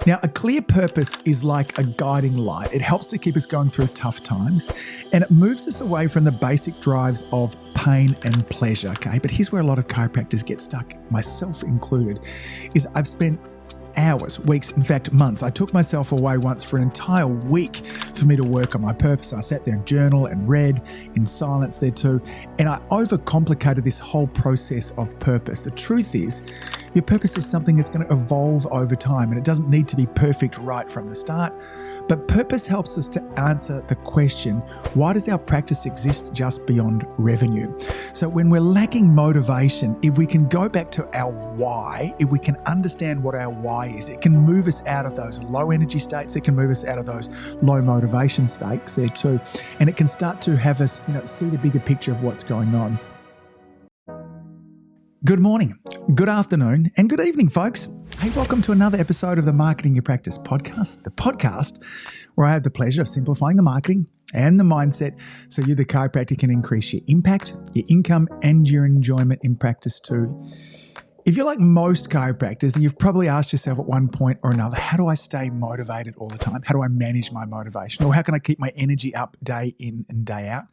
Now, a clear purpose is like a guiding light. It helps to keep us going through tough times, and it moves us away from the basic drives of pain and pleasure, okay? But here's where a lot of chiropractors get stuck, myself included, is I've spent hours, weeks, in fact, months. I took myself away once for an entire week for me to work on my purpose. I sat there and journaled and read in silence there too, and I overcomplicated this whole process of purpose. The truth is, your purpose is something that's going to evolve over time, and it doesn't need to be perfect right from the start. But purpose helps us to answer the question, why does our practice exist just beyond revenue? So when we're lacking motivation, if we can go back to our why, if we can understand what our why is, it can move us out of those low energy states, it can move us out of those low motivation states there too. And it can start to have us, see the bigger picture of what's going on. Good morning, good afternoon, and good evening, folks. Hey, welcome to another episode of the Marketing Your Practice podcast, the podcast where I have the pleasure of simplifying the marketing and the mindset so you, the chiropractor, can increase your impact, your income, and your enjoyment in practice too. If you're like most chiropractors, then you've probably asked yourself at one point or another, how do I stay motivated all the time? How do I manage my motivation? Or how can I keep my energy up day in and day out?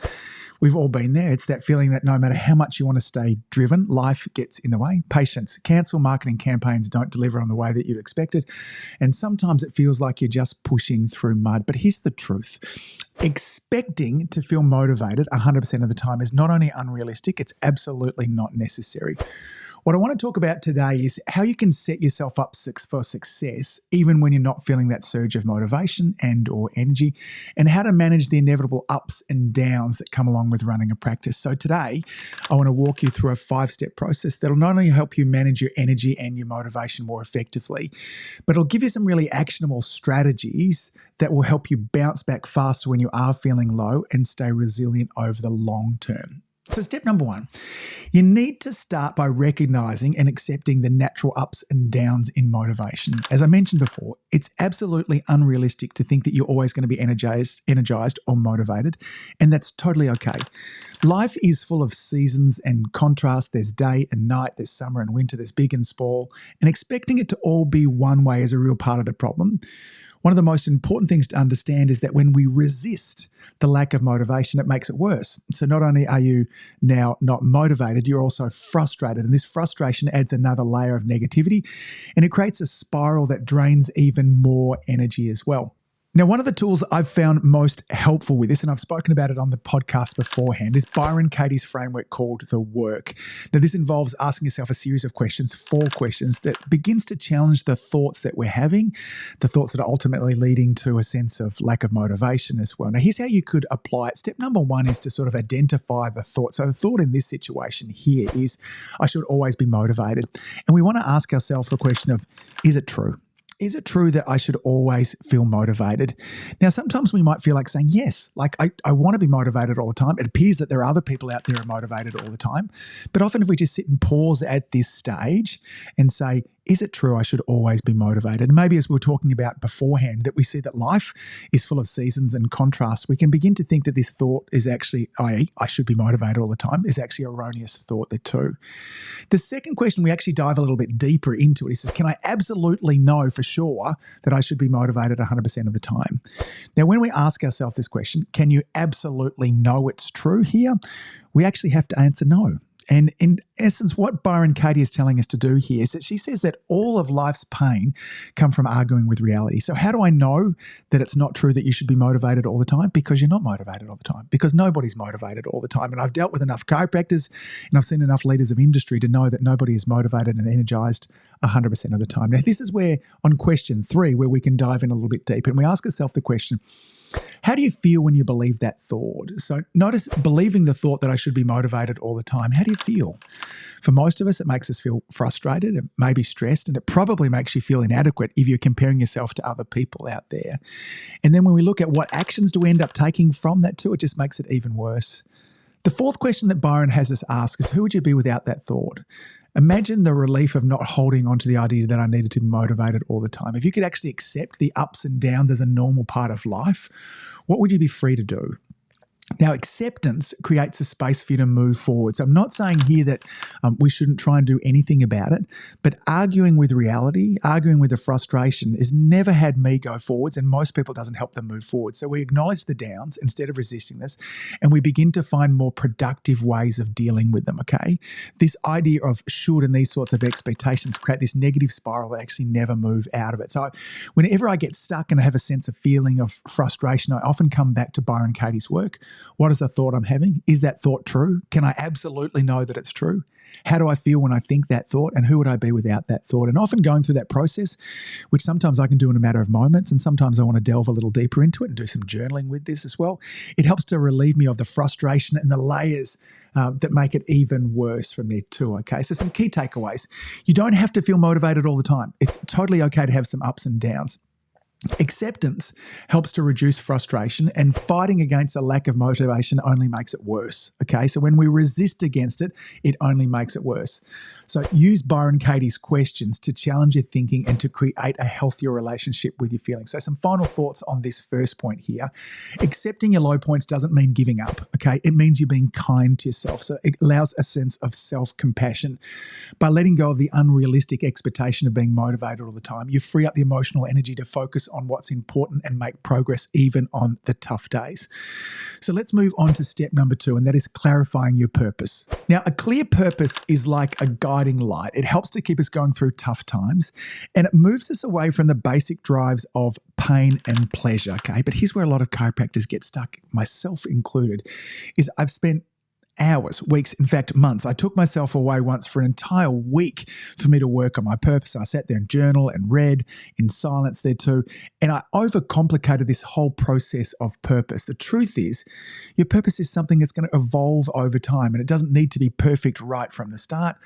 We've all been there. It's that feeling that no matter how much you want to stay driven, life gets in the way. Patience, cancel marketing campaigns don't deliver on the way that you'd expected. And sometimes it feels like you're just pushing through mud. But here's the truth. Expecting to feel motivated 100% of the time is not only unrealistic, it's absolutely not necessary. What I want to talk about today is how you can set yourself up for success even when you're not feeling that surge of motivation and or energy, and how to manage the inevitable ups and downs that come along with running a practice. So today, I want to walk you through a 5-step process that'll not only help you manage your energy and your motivation more effectively, but it'll give you some really actionable strategies that will help you bounce back faster when you are feeling low and stay resilient over the long term. So step number 1, you need to start by recognizing and accepting the natural ups and downs in motivation. As I mentioned before, it's absolutely unrealistic to think that you're always going to be energized or motivated, and that's totally okay. Life is full of seasons and contrast. There's day and night, there's summer and winter, there's big and small, and expecting it to all be one way is a real part of the problem. One of the most important things to understand is that when we resist the lack of motivation, it makes it worse. So not only are you now not motivated, you're also frustrated. And this frustration adds another layer of negativity, and it creates a spiral that drains even more energy as well. Now, one of the tools I've found most helpful with this, and I've spoken about it on the podcast beforehand, is Byron Katie's framework called The Work. Now, this involves asking yourself a series of questions, 4 questions, that begins to challenge the thoughts that we're having, the thoughts that are ultimately leading to a sense of lack of motivation as well. Now, here's how you could apply it. Step number 1 is to sort of identify the thought. So the thought in this situation here is, I should always be motivated. And we want to ask ourselves the question of, is it true? Is it true that I should always feel motivated? Now, sometimes we might feel like saying, yes, like I want to be motivated all the time. It appears that there are other people out there who are motivated all the time. But often if we just sit and pause at this stage and say, is it true I should always be motivated? And maybe as we were talking about beforehand, that we see that life is full of seasons and contrasts, we can begin to think that this thought is actually, i.e., I should be motivated all the time, is actually an erroneous thought there too. The second question, we actually dive a little bit deeper into it. It says, can I absolutely know for sure that I should be motivated 100% of the time? Now, when we ask ourselves this question, can you absolutely know it's true here? We actually have to answer no. And in essence, what Byron Katie is telling us to do here is that she says that all of life's pain come from arguing with reality. So how do I know that it's not true that you should be motivated all the time? Because you're not motivated all the time. Because nobody's motivated all the time. And I've dealt with enough chiropractors and I've seen enough leaders of industry to know that nobody is motivated and energized 100% of the time. Now, this is where on question 3, where we can dive in a little bit deeper, and we ask ourselves the question, how do you feel when you believe that thought? So notice believing the thought that I should be motivated all the time. How do you feel? For most of us, it makes us feel frustrated, it may be stressed, and it probably makes you feel inadequate if you're comparing yourself to other people out there. And then when we look at what actions do we end up taking from that too, it just makes it even worse. The 4th question that Byron has us ask is, who would you be without that thought? Imagine the relief of not holding on to the idea that I needed to be motivated all the time. If you could actually accept the ups and downs as a normal part of life, what would you be free to do? Now, acceptance creates a space for you to move forward. So I'm not saying here that we shouldn't try and do anything about it, but arguing with reality, arguing with the frustration has never had me go forwards, and most people doesn't help them move forward. So we acknowledge the downs instead of resisting this, and we begin to find more productive ways of dealing with them, okay? This idea of should and these sorts of expectations create this negative spiral that actually never move out of it. So whenever I get stuck and I have a sense of feeling of frustration, I often come back to Byron Katie's work. What is the thought I'm having? Is that thought true? Can I absolutely know that it's true? How do I feel when I think that thought? And who would I be without that thought? And often going through that process, which sometimes I can do in a matter of moments, and sometimes I want to delve a little deeper into it and do some journaling with this as well. It helps to relieve me of the frustration and the layers that make it even worse from there too, okay? So some key takeaways. You don't have to feel motivated all the time. It's totally okay to have some ups and downs. Acceptance helps to reduce frustration, and fighting against a lack of motivation only makes it worse, okay? So when we resist against it, it only makes it worse. So use Byron Katie's questions to challenge your thinking and to create a healthier relationship with your feelings. So some final thoughts on this first point here. Accepting your low points doesn't mean giving up, okay? It means you're being kind to yourself. So it allows a sense of self-compassion. By letting go of the unrealistic expectation of being motivated all the time, you free up the emotional energy to focus on what's important and make progress even on the tough days. So let's move on to step number 2, and that is clarifying your purpose. Now, a clear purpose is like a guiding light. It helps to keep us going through tough times, and it moves us away from the basic drives of pain and pleasure, okay? But here's where a lot of chiropractors get stuck, myself included, is I've spent hours, weeks, in fact, months. I took myself away once for an entire week for me to work on my purpose. I sat there and journal and read in silence there too. And I overcomplicated this whole process of purpose. The truth is, your purpose is something that's going to evolve over time, and it doesn't need to be perfect right from the start.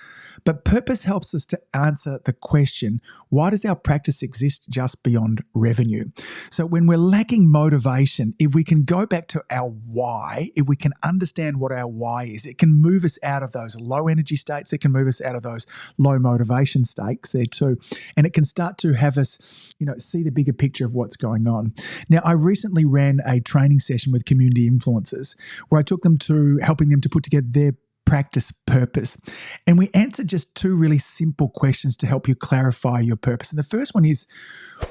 But purpose helps us to answer the question, why does our practice exist just beyond revenue? So when we're lacking motivation, if we can go back to our why, if we can understand what our why is, it can move us out of those low energy states. It can move us out of those low motivation states there too. And it can start to have us, see the bigger picture of what's going on. Now, I recently ran a training session with community influencers where I took them to helping them to put together their practice purpose. And we answered just 2 really simple questions to help you clarify your purpose. And the first one is,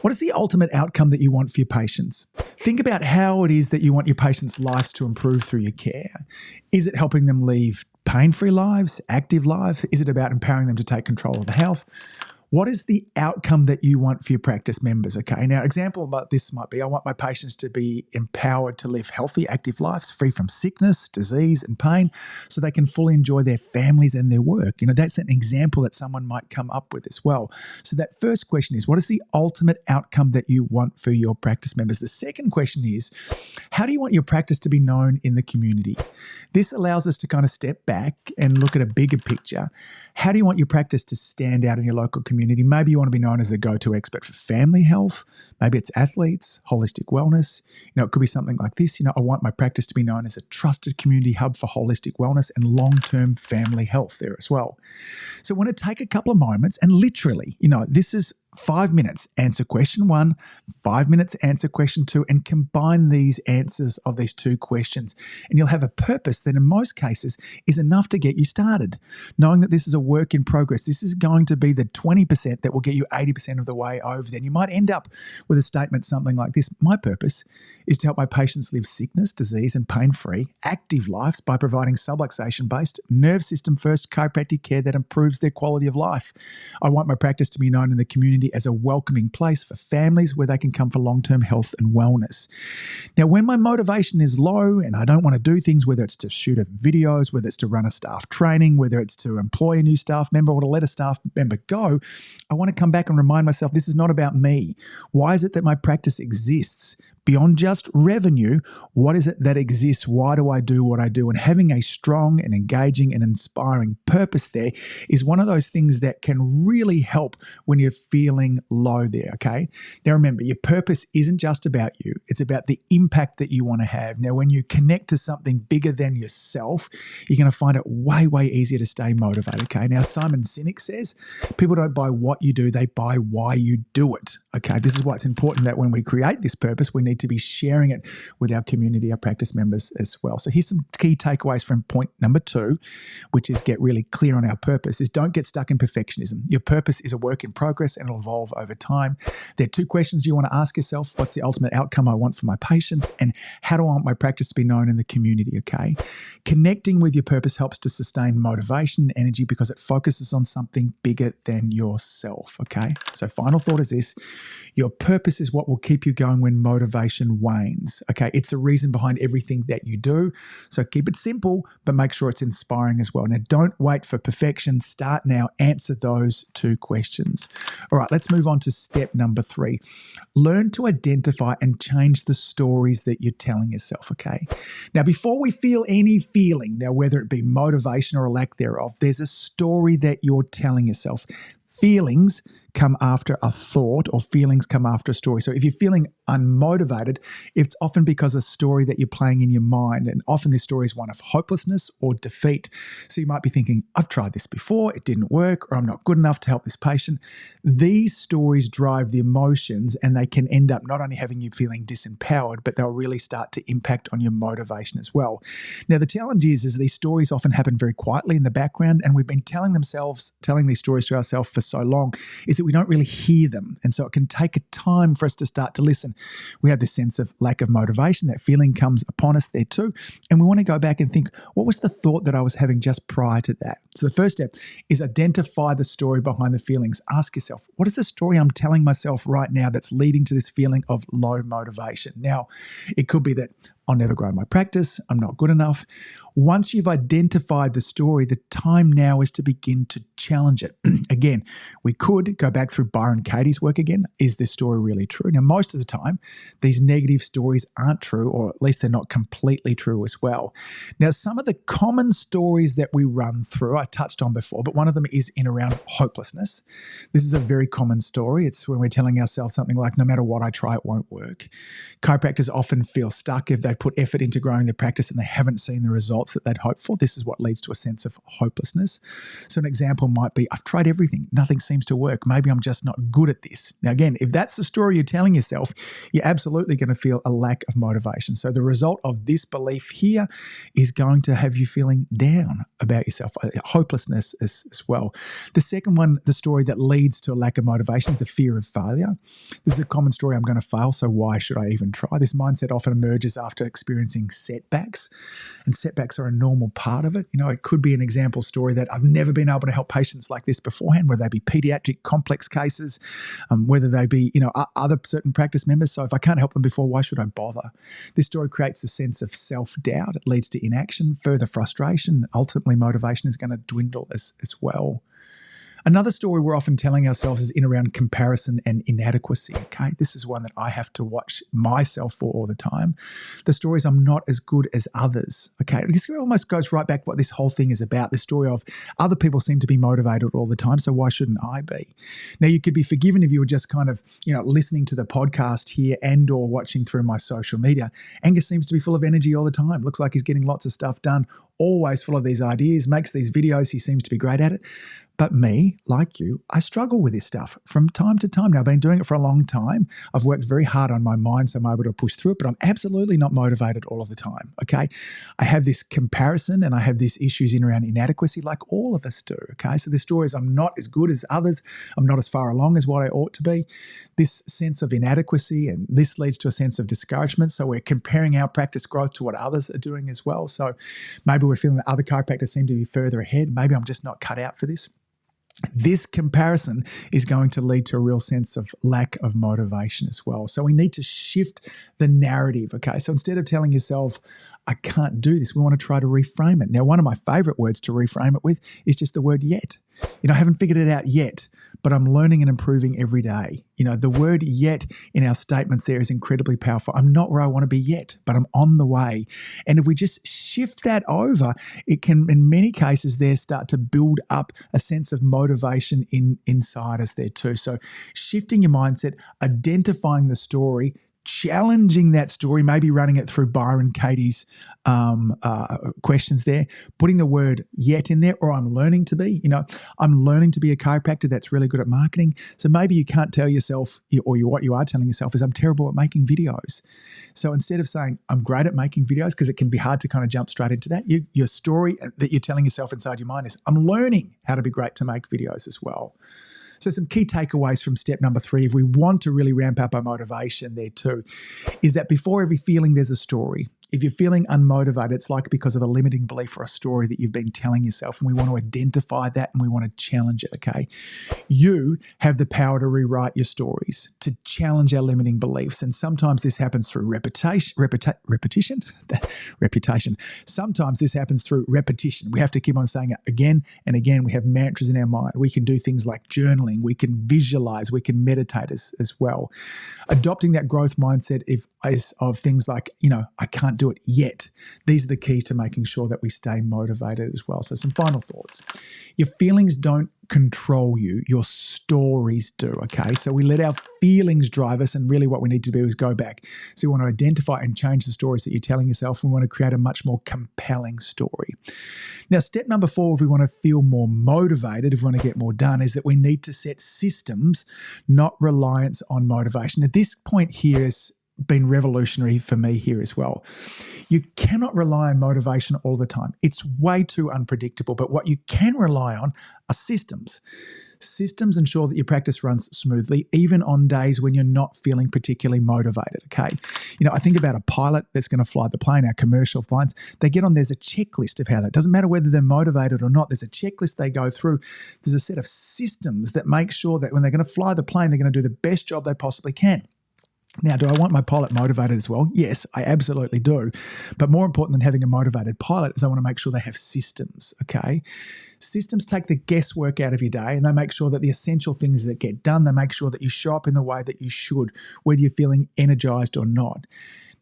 what is the ultimate outcome that you want for your patients? Think about how it is that you want your patients' lives to improve through your care. Is it helping them live pain-free lives, active lives? Is it about empowering them to take control of the health? What is the outcome that you want for your practice members? Okay, now example about this might be, I want my patients to be empowered to live healthy, active lives, free from sickness, disease, and pain, so they can fully enjoy their families and their work. That's an example that someone might come up with as well. So that first question is, what is the ultimate outcome that you want for your practice members? The second question is, how do you want your practice to be known in the community? This allows us to kind of step back and look at a bigger picture. How do you want your practice to stand out in your local community? Maybe you want to be known as the go-to expert for family health. Maybe it's athletes, holistic wellness. It could be something like this. I want my practice to be known as a trusted community hub for holistic wellness and long-term family health there as well. So I want to take a couple of moments and literally, this is 5 minutes, answer question 1, 5 minutes, answer question 2, and combine these answers of these 2 questions. And you'll have a purpose that in most cases is enough to get you started. Knowing that this is a work in progress, this is going to be the 20% that will get you 80% of the way over. Then you might end up with a statement something like this: my purpose is to help my patients live sickness, disease, and pain-free, active lives by providing subluxation-based, nerve system-first chiropractic care that improves their quality of life. I want my practice to be known in the community as a welcoming place for families where they can come for long-term health and wellness. Now, when my motivation is low and I don't want to do things, whether it's to shoot videos, whether it's to run a staff training, whether it's to employ a new staff member or to let a staff member go, I want to come back and remind myself this is not about me. Why is it that my practice exists? Beyond just revenue, what is it that exists? Why do I do what I do? And having a strong and engaging and inspiring purpose there is one of those things that can really help when you're feeling low there, okay? Now remember, your purpose isn't just about you. It's about the impact that you want to have. Now, when you connect to something bigger than yourself, you're going to find it way, way easier to stay motivated, okay? Now, Simon Sinek says, people don't buy what you do, they buy why you do it, okay? This is why it's important that when we create this purpose, we need need to be sharing it with our community, our practice members as well. So here's some key takeaways from point number 2, which is get really clear on our purpose, is don't get stuck in perfectionism. Your purpose is a work in progress and it'll evolve over time. There are 2 questions you want to ask yourself. What's the ultimate outcome I want for my patients? And how do I want my practice to be known in the community, okay? Connecting with your purpose helps to sustain motivation and energy because it focuses on something bigger than yourself, okay? So final thought is this: your purpose is what will keep you going when motivation wanes, okay? It's the reason behind everything that you do. So keep it simple, but make sure it's inspiring as well. Now, don't wait for perfection. Start now. Answer those 2 questions. All right, let's move on to step number 3. Learn to identify and change the stories that you're telling yourself, okay? Now, before we feel any feeling, now whether it be motivation or a lack thereof, there's a story that you're telling yourself. Feelings come after a thought, or feelings come after a story. So if you're feeling unmotivated, it's often because of a story that you're playing in your mind. And often this story is one of hopelessness or defeat. So you might be thinking, I've tried this before, it didn't work, or I'm not good enough to help this patient. These stories drive the emotions, and they can end up not only having you feeling disempowered, but they'll really start to impact on your motivation as well. Now, the challenge is these stories often happen very quietly in the background, and we've been telling these stories to ourselves for so long, is that we don't really hear them. And so it can take a time for us to start to listen. We have this sense of lack of motivation. That feeling comes upon us there too. And we want to go back and think, what was the thought that I was having just prior to that? So the first step is identify the story behind the feelings. Ask yourself, what is the story I'm telling myself right now that's leading to this feeling of low motivation? Now, it could be that I'll never grow my practice, I'm not good enough. Once you've identified the story, the time now is to begin to challenge it. Again, we could go back through Byron Katie's work again. Is this story really true? Now, most of the time, these negative stories aren't true, or at least they're not completely true as well. Now, some of the common stories that we run through, I touched on before, but one of them is in around hopelessness. This is a very common story. It's when we're telling ourselves something like, no matter what I try, it won't work. Chiropractors often feel stuck if they put effort into growing their practice and they haven't seen the results that they'd hoped for. This is what leads to a sense of hopelessness. So an example might be, I've tried everything, nothing seems to work. Maybe I'm just not good at this. Now again, if that's the story you're telling yourself, you're absolutely going to feel a lack of motivation. So the result of this belief here is going to have you feeling down about yourself, hopelessness as well. The second one, the story that leads to a lack of motivation, is the fear of failure. This is a common story: I'm going to fail, so why should I even try? This mindset often emerges after experiencing setbacks, and setbacks are a normal part of it. You know, it could be an example story that I've never been able to help patients like this beforehand, whether they be pediatric complex cases, whether they be, other certain practice members. So if I can't help them before, why should I bother? This story creates a sense of self-doubt. It leads to inaction, further frustration. Ultimately, motivation is going to dwindle as well. Another story we're often telling ourselves is in around comparison and inadequacy, okay? This is one that I have to watch myself for all the time. The story is I'm not as good as others, okay? This almost goes right back to what this whole thing is about, the story of other people seem to be motivated all the time, so why shouldn't I be? Now, you could be forgiven if you were just kind of, listening to the podcast here and or watching through my social media. Angus seems to be full of energy all the time. Looks like he's getting lots of stuff done, always full of these ideas, makes these videos. He seems to be great at it. But me, like you, I struggle with this stuff from time to time. Now, I've been doing it for a long time. I've worked very hard on my mind, so I'm able to push through it, but I'm absolutely not motivated all of the time, okay? I have this comparison and I have these issues in around inadequacy like all of us do, okay? So the story is I'm not as good as others. I'm not as far along as what I ought to be. This sense of inadequacy, and this leads to a sense of discouragement. So we're comparing our practice growth to what others are doing as well. So maybe we're feeling that other chiropractors seem to be further ahead. Maybe I'm just not cut out for this. This comparison is going to lead to a real sense of lack of motivation as well. So we need to shift the narrative, okay? So instead of telling yourself, I can't do this, we want to try to reframe it. Now, one of my favorite words to reframe it with is just the word yet. I haven't figured it out yet, but I'm learning and improving every day. The word yet in our statements there is incredibly powerful. I'm not where I want to be yet, but I'm on the way. And if we just shift that over, it can, in many cases there, start to build up a sense of motivation inside us there too. So shifting your mindset, identifying the story, challenging that story, maybe running it through Byron Katie's questions there, putting the word yet in there, or I'm learning to be. I'm learning to be a chiropractor that's really good at marketing. So maybe you can't tell yourself, or what you are telling yourself is, I'm terrible at making videos. So instead of saying, I'm great at making videos, because it can be hard to kind of jump straight into that, your story that you're telling yourself inside your mind is, I'm learning how to be great to make videos as well. So some key takeaways from step number 3, if we want to really ramp up our motivation there too, is that before every feeling, there's a story. If you're feeling unmotivated, it's like because of a limiting belief or a story that you've been telling yourself, and we want to identify that and we want to challenge it, okay? You have the power to rewrite your stories, to challenge our limiting beliefs, and sometimes this happens through reputation. Sometimes this happens through repetition. We have to keep on saying it again and again. We have mantras in our mind. We can do things like journaling. We can visualize. We can meditate as well. Adopting that growth mindset of things like, I can't do it yet. These are the keys to making sure that we stay motivated as well. So some final thoughts. Your feelings don't control you. Your stories do, okay? So we let our feelings drive us, and really what we need to do is go back. So you want to identify and change the stories that you're telling yourself. We want to create a much more compelling story. Now, step number 4, if we want to feel more motivated, if we want to get more done, is that we need to set systems, not reliance on motivation. At this point here is been revolutionary for me here as well. You cannot rely on motivation all the time. It's way too unpredictable. But what you can rely on are systems. Systems ensure that your practice runs smoothly, even on days when you're not feeling particularly motivated, okay? I think about a pilot that's going to fly the plane, our commercial flights. They get on, there's a checklist of how that, doesn't matter whether they're motivated or not, there's a checklist they go through. There's a set of systems that make sure that when they're going to fly the plane, they're going to do the best job they possibly can. Now, do I want my pilot motivated as well? Yes, I absolutely do. But more important than having a motivated pilot is I want to make sure they have systems, okay? Systems take the guesswork out of your day, and they make sure that the essential things that get done, they make sure that you show up in the way that you should, whether you're feeling energized or not.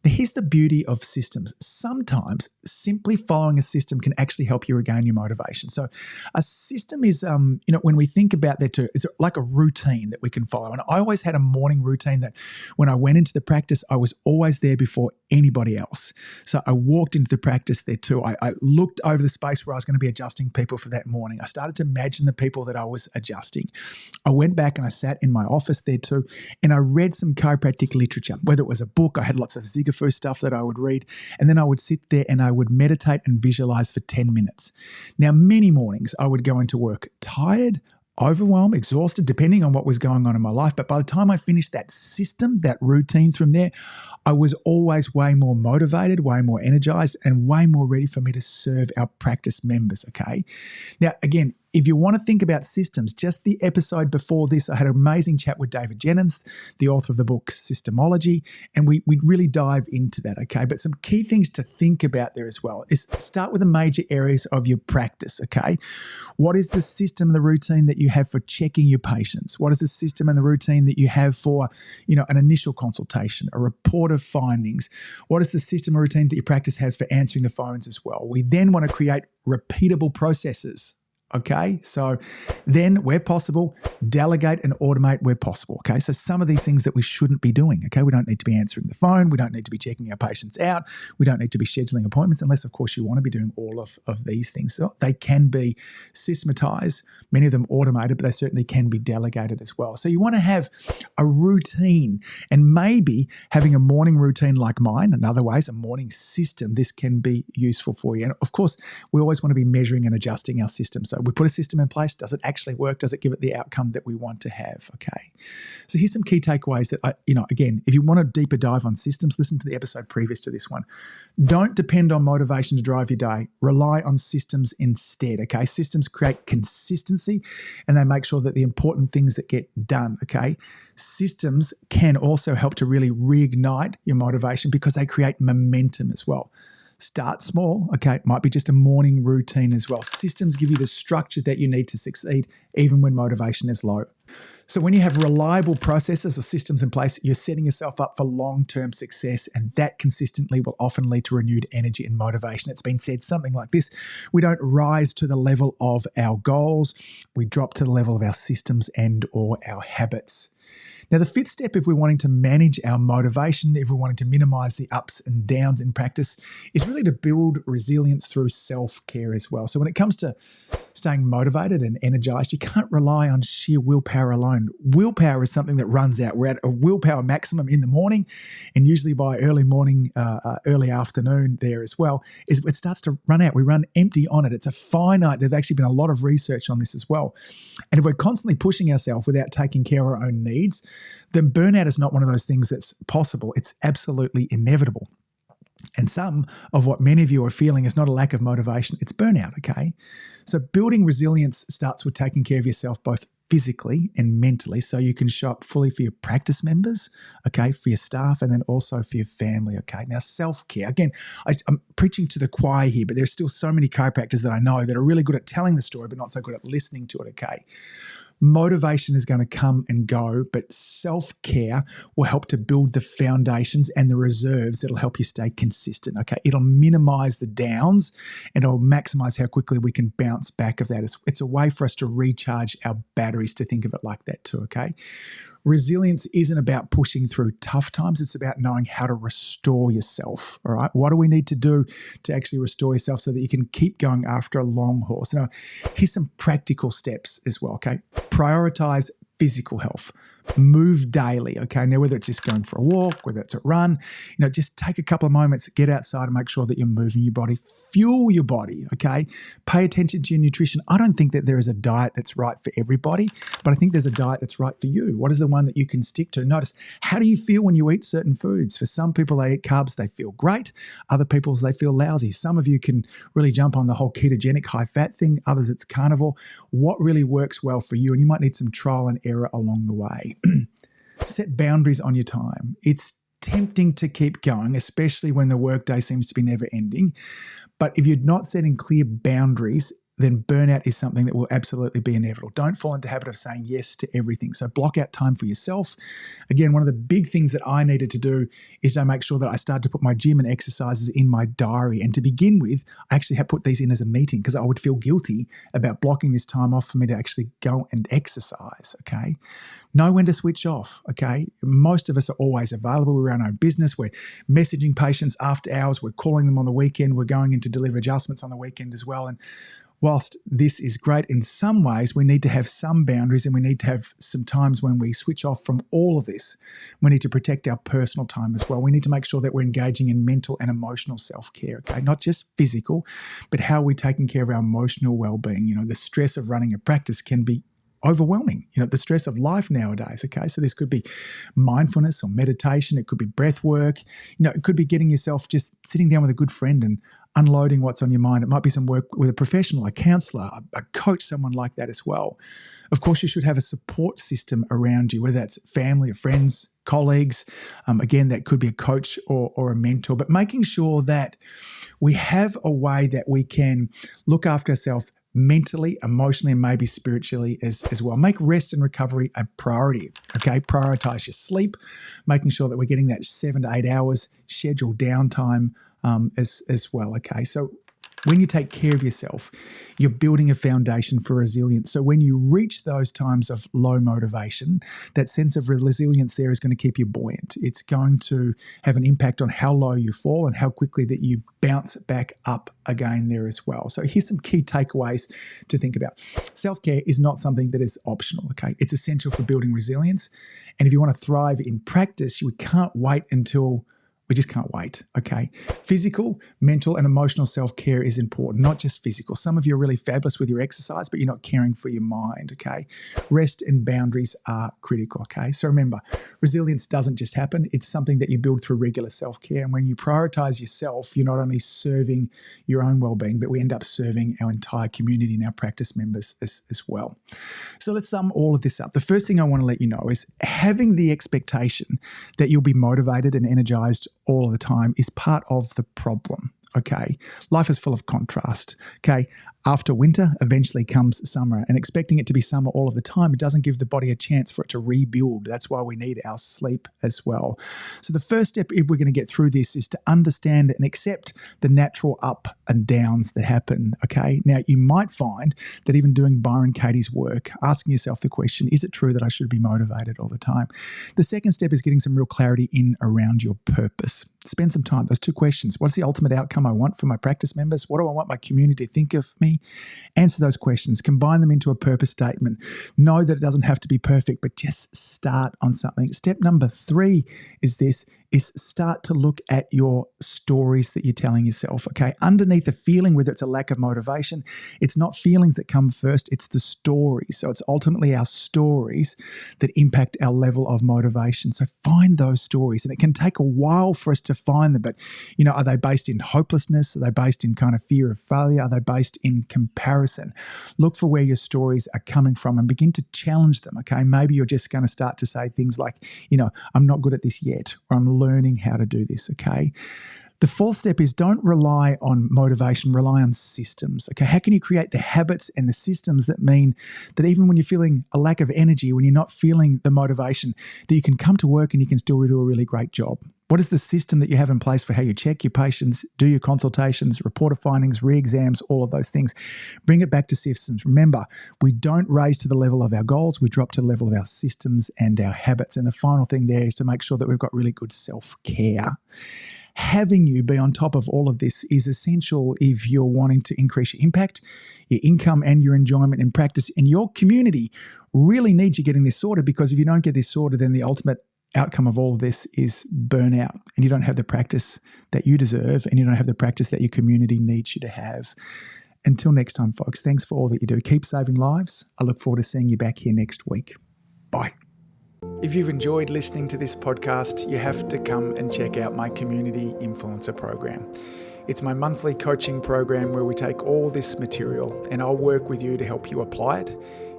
Now, here's the beauty of systems. Sometimes simply following a system can actually help you regain your motivation. So a system is, when we think about that too, it's like a routine that we can follow. And I always had a morning routine that when I went into the practice, I was always there before anybody else. So I walked into the practice there too. I looked over the space where I was going to be adjusting people for that morning. I started to imagine the people that I was adjusting. I went back and I sat in my office there too, and I read some chiropractic literature, whether it was a book. I had lots of Ziegler stuff that I would read, and then I would sit there and I would meditate and visualize for 10 minutes. Now, many mornings I would go into work tired, overwhelmed, exhausted, depending on what was going on in my life. But by the time I finished that system, that routine from there, I was always way more motivated, way more energized, and way more ready for me to serve our practice members, okay? Now, again, if you want to think about systems, just the episode before this, I had an amazing chat with David Jennings, the author of the book Systemology, and we really dive into that, okay? But some key things to think about there as well is start with the major areas of your practice, okay? What is the system and the routine that you have for checking your patients? What is the system and the routine that you have for, an initial consultation, a report of findings? What is the system or routine that your practice has for answering the phones as well? We then want to create repeatable processes. Okay, so then where possible, delegate and automate where possible. Okay, so some of these things that we shouldn't be doing. Okay, we don't need to be answering the phone. We don't need to be checking our patients out. We don't need to be scheduling appointments unless, of course, you want to be doing all of these things. So they can be systematized, many of them automated, but they certainly can be delegated as well. So you want to have a routine, and maybe having a morning routine like mine, in other ways, a morning system, this can be useful for you. And of course, we always want to be measuring and adjusting our system. So we put a system in place. Does it actually work? Does it give it the outcome that we want to have? Okay. So here's some key takeaways that again, if you want a deeper dive on systems, listen to the episode previous to this one. Don't depend on motivation to drive your day. Rely on systems instead. Okay. Systems create consistency, and they make sure that the important things that get done. Okay. Systems can also help to really reignite your motivation because they create momentum as well. Start small, okay? It might be just a morning routine as well. Systems give you the structure that you need to succeed even when motivation is low. So when you have reliable processes or systems in place, you're setting yourself up for long-term success, and that consistently will often lead to renewed energy and motivation. It's been said something like this: we don't rise to the level of our goals, we drop to the level of our systems and or our habits. Now, the fifth step, if we're wanting to manage our motivation, if we're wanting to minimize the ups and downs in practice, is really to build resilience through self-care as well. So when it comes to staying motivated and energized, you can't rely on sheer willpower alone. Willpower is something that runs out. We're at a willpower maximum in the morning, and usually by early morning, early afternoon there as well, it starts to run out. We run empty on it. It's a finite. There's actually been a lot of research on this as well. And if we're constantly pushing ourselves without taking care of our own needs, then burnout is not one of those things that's possible. It's absolutely inevitable. And some of what many of you are feeling is not a lack of motivation, it's burnout, okay? So building resilience starts with taking care of yourself both physically and mentally so you can show up fully for your practice members, okay, for your staff, and then also for your family, okay? Now, self-care, again, I'm preaching to the choir here, but there's still so many chiropractors that I know that are really good at telling the story but not so good at listening to it, okay? Motivation is going to come and go, but self-care will help to build the foundations and the reserves that'll help you stay consistent, okay? It'll minimize the downs and it'll maximize how quickly we can bounce back of that. It's a way for us to recharge our batteries, to think of it like that too, okay? Resilience isn't about pushing through tough times. It's about knowing how to restore yourself, all right? What do we need to do to actually restore yourself so that you can keep going after a long haul? So now, here's some practical steps as well, okay? Prioritize physical health. Move daily, okay? Now, whether it's just going for a walk, whether it's a run, just take a couple of moments, get outside and make sure that you're moving your body. Fuel your body, okay? Pay attention to your nutrition. I don't think that there is a diet that's right for everybody, but I think there's a diet that's right for you. What is the one that you can stick to? Notice, how do you feel when you eat certain foods? For some people, they eat carbs, they feel great. Other people, they feel lousy. Some of you can really jump on the whole ketogenic high-fat thing. Others, it's carnivore. What really works well for you? And you might need some trial and error along the way. Set boundaries on your time. It's tempting to keep going, especially when the workday seems to be never ending. But if you're not setting clear boundaries, then burnout is something that will absolutely be inevitable. Don't fall into the habit of saying yes to everything. So block out time for yourself. Again, one of the big things that I needed to do is to make sure that I started to put my gym and exercises in my diary. And to begin with, I actually had put these in as a meeting because I would feel guilty about blocking this time off for me to actually go and exercise, okay? Know when to switch off, okay? Most of us are always available. We run our own business. We're messaging patients after hours. We're calling them on the weekend. We're going in to deliver adjustments on the weekend as well. And whilst this is great in some ways, we need to have some boundaries and we need to have some times when we switch off from all of this. We need to protect our personal time as well. We need to make sure that we're engaging in mental and emotional self-care, okay? Not just physical, but how we're taking care of our emotional well-being. The stress of running a practice can be overwhelming, the stress of life nowadays, okay? So this could be mindfulness or meditation. It could be breath work. It could be getting yourself just sitting down with a good friend and unloading what's on your mind. It might be some work with a professional, a counselor, a coach, someone like that as well. Of course, you should have a support system around you, whether that's family or friends, colleagues. Again, that could be a coach or a mentor, but making sure that we have a way that we can look after ourselves mentally, emotionally, and maybe spiritually as well. Make rest and recovery a priority, okay? Prioritize your sleep, making sure that we're getting that 7 to 8 hours scheduled downtime as well, okay? So when you take care of yourself, you're building a foundation for resilience. So when you reach those times of low motivation, that sense of resilience there is going to keep you buoyant. It's going to have an impact on how low you fall and how quickly that you bounce back up again there as well. So here's some key takeaways to think about. Self-care is not something that is optional, okay? It's essential for building resilience. And if you want to thrive in practice, we just can't wait, okay? Physical, mental, and emotional self-care is important, not just physical. Some of you are really fabulous with your exercise, but you're not caring for your mind, okay? Rest and boundaries are critical, okay? So remember, resilience doesn't just happen. It's something that you build through regular self-care. And when you prioritize yourself, you're not only serving your own well-being, but we end up serving our entire community and our practice members as well. So let's sum all of this up. The first thing I want to let you know is having the expectation that you'll be motivated and energized all of the time is part of the problem, okay? Life is full of contrast, okay? After winter, eventually comes summer, and expecting it to be summer all of the time, it doesn't give the body a chance for it to rebuild. That's why we need our sleep as well. So the first step, if we're going to get through this, is to understand and accept the natural up and downs that happen, okay? Now, you might find that even doing Byron Katie's work, asking yourself the question, is it true that I should be motivated all the time? The second step is getting some real clarity in around your purpose. Spend some time, those two questions. What's the ultimate outcome I want for my practice members? What do I want my community to think of me? Answer those questions, combine them into a purpose statement. Know that it doesn't have to be perfect, but just start on something. Step number 3 is start to look at your stories that you're telling yourself, okay? Underneath the feeling, whether it's a lack of motivation, it's not feelings that come first, it's the stories. So it's ultimately our stories that impact our level of motivation. So find those stories, and it can take a while for us to find them, but are they based in hopelessness? Are they based in kind of fear of failure? Are they based in comparison? Look for where your stories are coming from and begin to challenge them, okay? Maybe you're just going to start to say things like, I'm not good at this yet, or I'm learning how to do this, okay? The fourth step is don't rely on motivation, rely on systems, okay? How can you create the habits and the systems that mean that even when you're feeling a lack of energy, when you're not feeling the motivation, that you can come to work and you can still do a really great job? What is the system that you have in place for how you check your patients, do your consultations, report of findings, re-exams, all of those things? Bring it back to systems. Remember, we don't raise to the level of our goals, we drop to the level of our systems and our habits. And the final thing there is to make sure that we've got really good self-care. Having you be on top of all of this is essential if you're wanting to increase your impact, your income, and your enjoyment in practice. And your community really needs you getting this sorted, because if you don't get this sorted, then the ultimate outcome of all of this is burnout, and you don't have the practice that you deserve, and you don't have the practice that your community needs you to have. Until next time, folks, thanks for all that you do. Keep saving lives. I look forward to seeing you back here next week. Bye. If you've enjoyed listening to this podcast, you have to come and check out my Community Influencer program. It's my monthly coaching program where we take all this material and I'll work with you to help you apply it,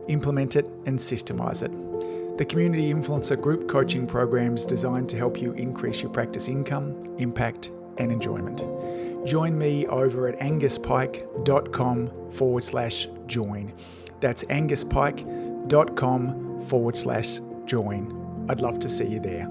implement it, and systemize it. The Community Influencer Group Coaching Program is designed to help you increase your practice income, impact, and enjoyment. Join me over at anguspyke.com/join. That's anguspyke.com/join. I'd love to see you there.